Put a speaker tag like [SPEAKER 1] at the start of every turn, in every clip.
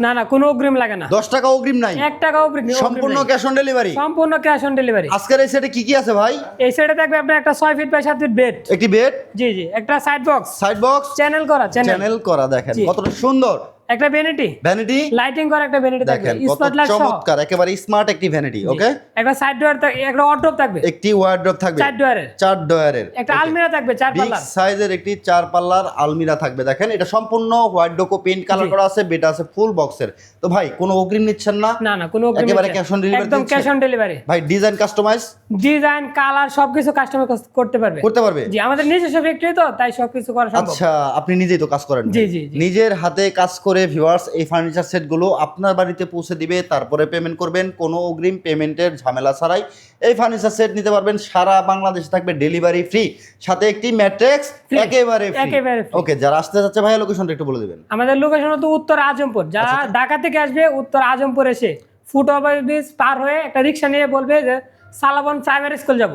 [SPEAKER 1] না না, কোনো অগ্রিম লাগে না।
[SPEAKER 2] 10 টাকা অগ্রিম নাই?
[SPEAKER 1] 1 টাকা অগ্রিম,
[SPEAKER 2] সম্পূর্ণ ক্যাশ অন ডেলিভারি?
[SPEAKER 1] সম্পূর্ণ ক্যাশ অন ডেলিভারি।
[SPEAKER 2] আজকের এই সেটে কি কি আছে ভাই?
[SPEAKER 1] এই সেটে থাকবে আপনার একটা 6 ফিট বাই 7 ফিট বেড,
[SPEAKER 2] একটি বেড,
[SPEAKER 1] জি জি, একটা সাইড বক্স, চ্যানেল করা,
[SPEAKER 2] চ্যানেল করা, দেখেন কতটা সুন্দর।
[SPEAKER 1] একটা ভ্যানিটি লাইটিং করা, একটা ভ্যানিটি থাকবে,
[SPEAKER 2] দেখেন কত
[SPEAKER 1] স্পটলাইট সহ,
[SPEAKER 2] চমৎকার, একেবারে স্মার্ট একটি ভ্যানিটি। ওকে,
[SPEAKER 1] একটা সাইড ডোর, একটা ওয়ার্ড্রপ থাকবে,
[SPEAKER 2] একটি ওয়ার্ড্রপ থাকবে
[SPEAKER 1] 4 ডয়ারের,
[SPEAKER 2] 4
[SPEAKER 1] একটা আলমিরা থাকবে 4
[SPEAKER 2] বিগ
[SPEAKER 1] পাল্লার,
[SPEAKER 2] সাইজের একটি 4 পাল্লার আলমিরা থাকবে। দেখেন এটা সম্পূর্ণ হোয়াইট ডোকো পেইন্ট কালার করা আছে, বেটা আছে ফুল বক্সের। তো ভাই কোনো অগ্রিম নিচ্ছেন না?
[SPEAKER 1] না না, কোনো অগ্রিম,
[SPEAKER 2] একেবারে ক্যাশ অন ডেলিভারি,
[SPEAKER 1] একদম ক্যাশ অন ডেলিভারি।
[SPEAKER 2] ভাই ডিজাইন কাস্টমাইজ,
[SPEAKER 1] ডিজাইন কালার সবকিছু কাস্টমার করতে পারবে।
[SPEAKER 2] জি,
[SPEAKER 1] আমাদের নিজস্ব ফ্যাক্টরি তো, তাই সবকিছু করা সম্ভব।
[SPEAKER 2] আচ্ছা, আপনি নিজেই তো কাজ করেন?
[SPEAKER 1] জি জি,
[SPEAKER 2] নিজের হাতে কাজ করে ভিউয়ার্স এই ফার্নিচার সেটগুলো আপনার বাড়িতে পৌঁছে দিবে, তারপরে পেমেন্ট করবেন, কোনো অগ্রিম পেমেন্টের ঝামেলা ছাড়াই এই ফার্নিচার সেট নিতে পারবেন। সারা বাংলাদেশে থাকবে ডেলিভারি ফ্রি, সাথে একটি ম্যাট্রেক্স একেবারে ফ্রি। ওকে, যারা আসতে যাচ্ছে ভাই লোকেশনটা একটু বলে দিবেন।
[SPEAKER 1] আমাদের লোকেশন হলো উত্তর আজমপুর। যারা ঢাকা থেকে আসবে উত্তর আজমপুর এসে ফুটওভার ব্রিজ পার হয়ে একটা রিক্সা নিয়ে বলবে যে সালাবন প্রাইমারি স্কুল যাব,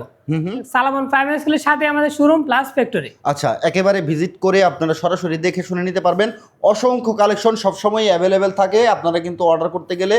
[SPEAKER 1] সালাবন প্রাইমারি স্কুলের সাথে আমাদের শোরুম প্লাস ফ্যাক্টরি।
[SPEAKER 2] আচ্ছা, একেবারে ভিজিট করে আপনারা সরাসরি দেখে শুনে নিতে পারবেন। অসংখ্য কালেকশন সবসময় অ্যাভেলেবেল থাকে। আপনারা কিন্তু অর্ডার করতে গেলে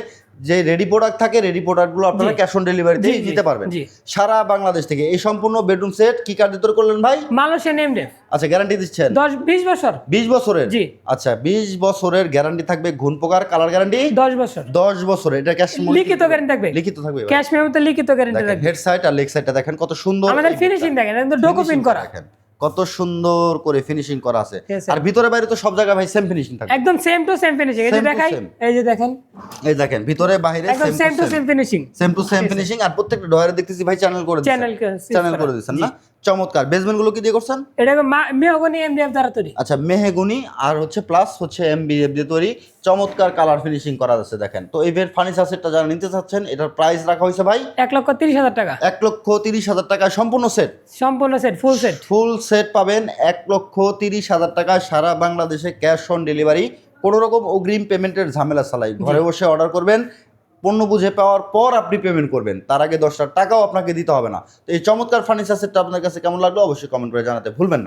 [SPEAKER 2] যে রেডি প্রোডাক্ট থাকে, রেডি প্রোডাক্টগুলো আপনারা ক্যাশ অন ডেলিভারিতে নিতে পারবেন সারা বাংলাদেশ থেকে। এই সম্পূর্ণ বেডরুম সেট কি কার্ড দিয়ে তৈরি করলেন ভাই?
[SPEAKER 1] Malaysian MDF.
[SPEAKER 2] আচ্ছা, গ্যারান্টি দিচ্ছেন
[SPEAKER 1] 20 বছর?
[SPEAKER 2] 20 বছরের?
[SPEAKER 1] জি।
[SPEAKER 2] আচ্ছা, 20 বছরের গ্যারান্টি থাকবে, ঘুণ পোকার কালার গ্যারান্টি
[SPEAKER 1] 10 বছর।
[SPEAKER 2] 10 বছর। এটা ক্যাশ
[SPEAKER 1] লিখিত গ্যারান্টি থাকবে,
[SPEAKER 2] লিখিত থাকবে,
[SPEAKER 1] ক্যাশ মেমোতে লিখিত গ্যারান্টি থাকবে।
[SPEAKER 2] হেড সাইড আর লেগ সাইডটা দেখেন কত সুন্দর,
[SPEAKER 1] আমাদের ফিনিশিং দেখেন, একদম ডকুমেন্ট করা,
[SPEAKER 2] দেখেন কত সুন্দর করে ফিনিশিং করা আছে। আর ভিতরে বাইরে তো সব জায়গায় ভাই সেম ফিনিশিং থাকে,
[SPEAKER 1] একদম সেম টু সেম ফিনিশিং। এই যে দেখাই, এই যে দেখেন,
[SPEAKER 2] এই দেখেন ভিতরে বাইরে
[SPEAKER 1] একদম same to same finishing,
[SPEAKER 2] same to same finishing. আর প্রত্যেকটা ডয়ারে দেখতেছি ভাই চ্যানেল করে দিয়েছেন, চ্যানেল করে দিয়েছেন না? চমৎকার। বেসমেন্ট গুলো কি দিয়ে করছেন?
[SPEAKER 1] এটা মেহগনি এমডিএফ দ্বারা তৈরি।
[SPEAKER 2] আচ্ছা, মেহগনি আর হচ্ছে প্লাস হচ্ছে এমডিএফ দিয়ে তৈরি। চমৎকার কালার ফিনিশিং করা আছে দেখেন। তো এই ফার্নিচার সেটটা যারা নিতে চাচ্ছেন, এটার প্রাইস রাখা হয়েছে ভাই
[SPEAKER 1] 1,30,000 টাকা।
[SPEAKER 2] 1,30,000 টাকায় সম্পূর্ণ সেট,
[SPEAKER 1] সম্পূর্ণ সেট, ফুল সেট
[SPEAKER 2] পাবেন 1,30,000 টাকায় সারা বাংলাদেশে ক্যাশ অন ডেলিভারি। কোনো রকম অগ্রিম পেমেন্টের ঝামেলা ছাড়াই ঘরে বসে অর্ডার করবেন, পণ্য বুঝে পাওয়ার পর আপনি পেমেন্ট করবেন, তার আগে 10 টাকাও আপনাকে দিতে হবে না। তো এই চমৎকার ফার্নিচার সেটটা আপনার কাছে কেমন লাগলো অবশ্যই কমেন্ট করে জানাতে ভুলবেন না।